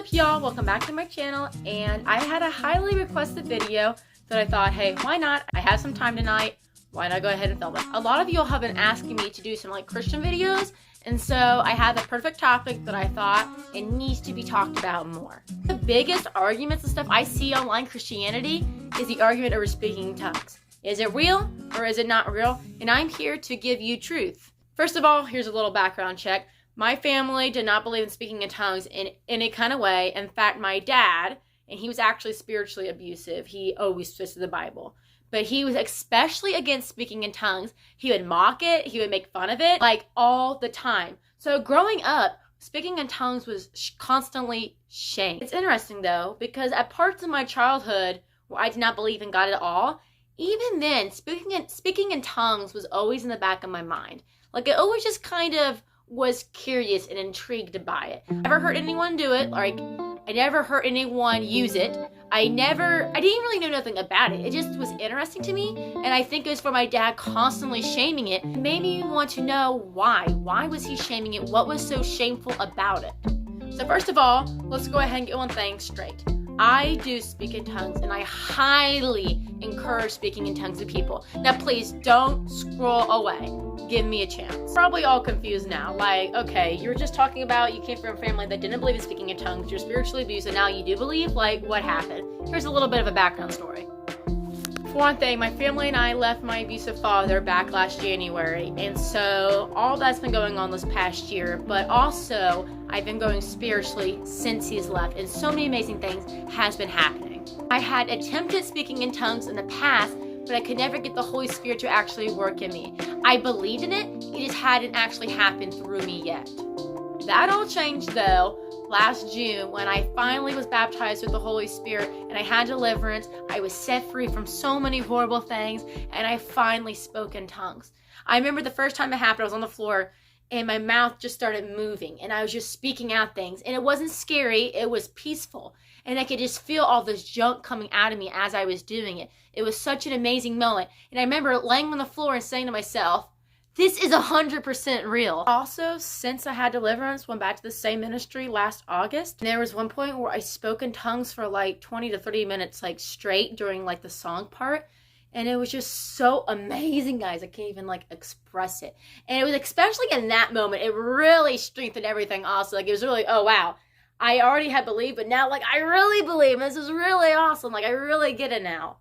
up, y'all? Welcome back to my channel, and I had a highly requested video that I thought, hey, why not? I have some time tonight. Why not go ahead and film it? A lot of you have been asking me to do some Christian videos, and so I had the perfect topic that I thought it needs to be talked about more. The biggest arguments and stuff I see online Christianity is the argument over speaking in tongues. Is it real or is it not real? And I'm here to give you truth. First of all, here's a little background check. My family did not believe in speaking in tongues in any kind of way. In fact, my dad, and he was actually spiritually abusive. He always twisted the Bible. But he was especially against speaking in tongues. He would mock it. He would make fun of it, all the time. So growing up, speaking in tongues was constantly shamed. It's interesting, though, because at parts of my childhood where I did not believe in God at all, even then, speaking in tongues was always in the back of my mind. I always just kind of was curious and intrigued by it. I never heard anyone do it. I never heard anyone use it. I didn't really know nothing about it. It just was interesting to me. And I think it was for my dad constantly shaming it. It made me want to know why. Why was he shaming it? What was so shameful about it? So first of all, let's go ahead and get one thing straight. I do speak in tongues, and I highly encourage speaking in tongues to people. Now, please don't scroll away. Give me a chance. Probably all confused now. Okay, you were just talking about you came from a family that didn't believe in speaking in tongues. You're spiritually abused, and now you do believe? What happened? Here's a little bit of a background story. For one thing, my family and I left my abusive father back last January, and so all that's been going on this past year, but also I've been going spiritually since he's left, and so many amazing things has been happening. I had attempted speaking in tongues in the past, but I could never get the Holy Spirit to actually work in me. I believed in it, it just hadn't actually happened through me yet. That all changed, though, last June when I finally was baptized with the Holy Spirit and I had deliverance. I was set free from so many horrible things, and I finally spoke in tongues. I remember the first time it happened, I was on the floor and my mouth just started moving and I was just speaking out things, and it wasn't scary, it was peaceful, and I could just feel all this junk coming out of me as I was doing it. It was such an amazing moment, and I remember laying on the floor and saying to myself, this is 100% real. Also, since I had deliverance, went back to the same ministry last August. And there was one point where I spoke in tongues for 20 to 30 minutes straight during the song part. And it was just so amazing, guys. I can't even express it. And it was especially in that moment, it really strengthened everything also. It was really, oh wow. I already had believed, but now I really believe. This is really awesome. I really get it now.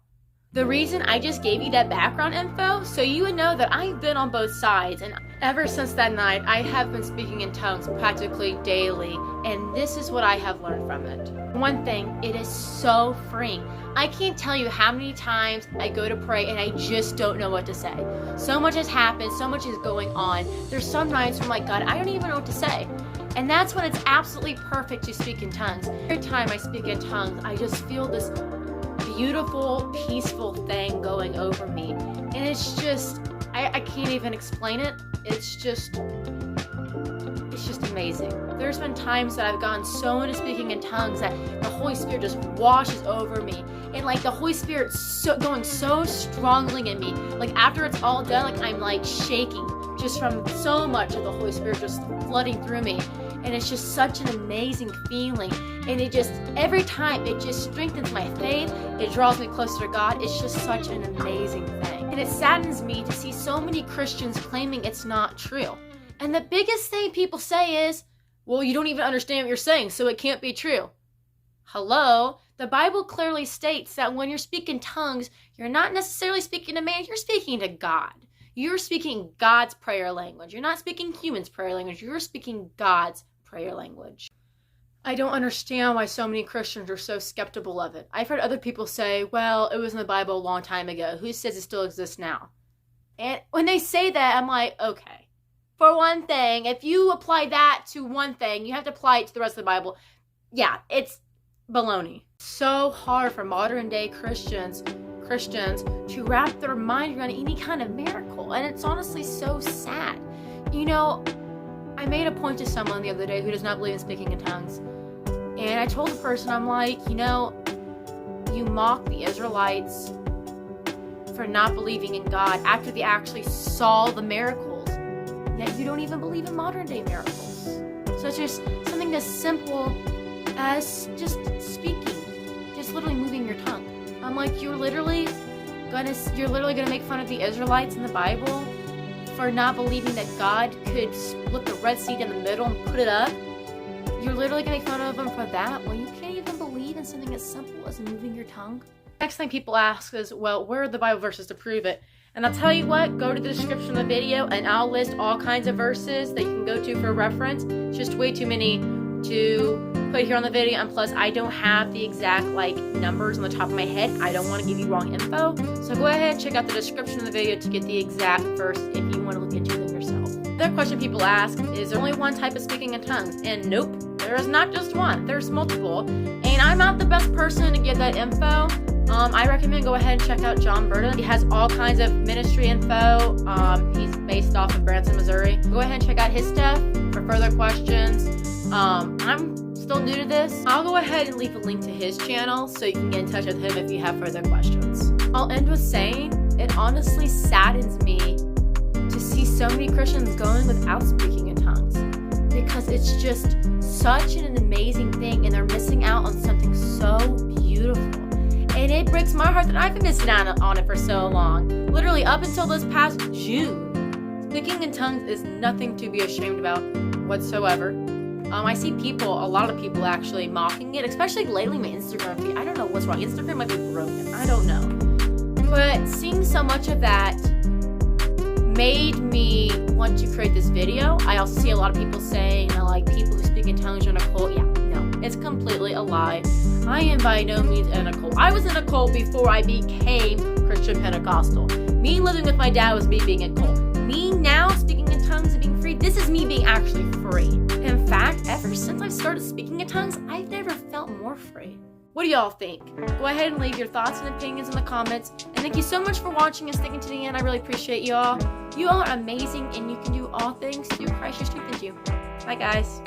The reason I just gave you that background info, so you would know that I've been on both sides, and ever since that night, I have been speaking in tongues practically daily, and this is what I have learned from it. One thing, it is so freeing. I can't tell you how many times I go to pray and I just don't know what to say. So much has happened, so much is going on. There's some nights where I'm God, I don't even know what to say. And that's when it's absolutely perfect to speak in tongues. Every time I speak in tongues, I just feel this beautiful, peaceful thing going over me. And it's just, I can't even explain it. It's just amazing. There's been times that I've gone so into speaking in tongues that the Holy Spirit just washes over me. And the Holy Spirit going so strongly in me. After it's all done, I'm shaking just from so much of the Holy Spirit just flooding through me. And it's just such an amazing feeling. And it just, every time, it just strengthens my faith. It draws me closer to God. It's just such an amazing thing. And it saddens me to see so many Christians claiming it's not true. And the biggest thing people say is, well, you don't even understand what you're saying, so it can't be true. Hello? The Bible clearly states that when you're speaking tongues, you're not necessarily speaking to man, you're speaking to God. You're speaking God's prayer language. You're not speaking humans' prayer language. You're speaking God's prayer language. I don't understand why so many Christians are so skeptical of it. I've heard other people say, well, it was in the Bible a long time ago. Who says it still exists now? And when they say that, I'm okay. For one thing, if you apply that to one thing, you have to apply it to the rest of the Bible. Yeah, it's baloney. So hard for modern day Christians to wrap their mind around any kind of miracle. And it's honestly so sad. I made a point to someone the other day who does not believe in speaking in tongues. And I told the person, I'm you mock the Israelites for not believing in God after they actually saw the miracles. Yet you don't even believe in modern day miracles. So it's just something as simple as just speaking, just literally moving your tongue. I'm like, you're literally gonna make fun of the Israelites in the Bible for not believing that God could split the Red Sea down the middle and put it up. You're literally gonna make fun of them for that when you can't even believe in something as simple as moving your tongue. Next thing people ask is, well, where are the Bible verses to prove it? And I'll tell you what, go to the description of the video and I'll list all kinds of verses that you can go to for reference. It's just way too many to put here on the video, and plus I don't have the exact numbers on the top of my head. I don't want to give you wrong info. So go ahead and check out the description of the video to get the exact verse if you want to look into them yourself. The other question people ask is there only one type of speaking in tongues? And nope, there is not just one. There's multiple. And I'm not the best person to give that info. I recommend go ahead and check out John Burden. He has all kinds of ministry info. He's based off of Branson, Missouri. Go ahead and check out his stuff for further questions. I'm still new to this. I'll go ahead and leave a link to his channel so you can get in touch with him if you have further questions. I'll end with saying it honestly saddens me to see so many Christians going without speaking in tongues, because it's just such an amazing thing and they're missing out on something so beautiful. And it breaks my heart that I've been missing out on it for so long. Literally up until this past June. Speaking in tongues is nothing to be ashamed about whatsoever. I see a lot of people actually mocking it, especially lately my Instagram feed. I don't know what's wrong. Instagram might be broken. I don't know. But seeing so much of that made me want to create this video. I also see a lot of people saying that people who speak in tongues are in a cult. Yeah, no, it's completely a lie. I am by no means in a cult. I was in a cult before I became Christian Pentecostal. Me living with my dad was me being in a cult. Me now speaking in tongues and being free, this is me being actually free. In fact, ever since I've started speaking in tongues, I've never felt more free. What do y'all think? Go ahead and leave your thoughts and opinions in the comments. And thank you so much for watching and sticking to the end. I really appreciate y'all. You all are amazing and you can do all things through Christ who strengthens you. Bye guys.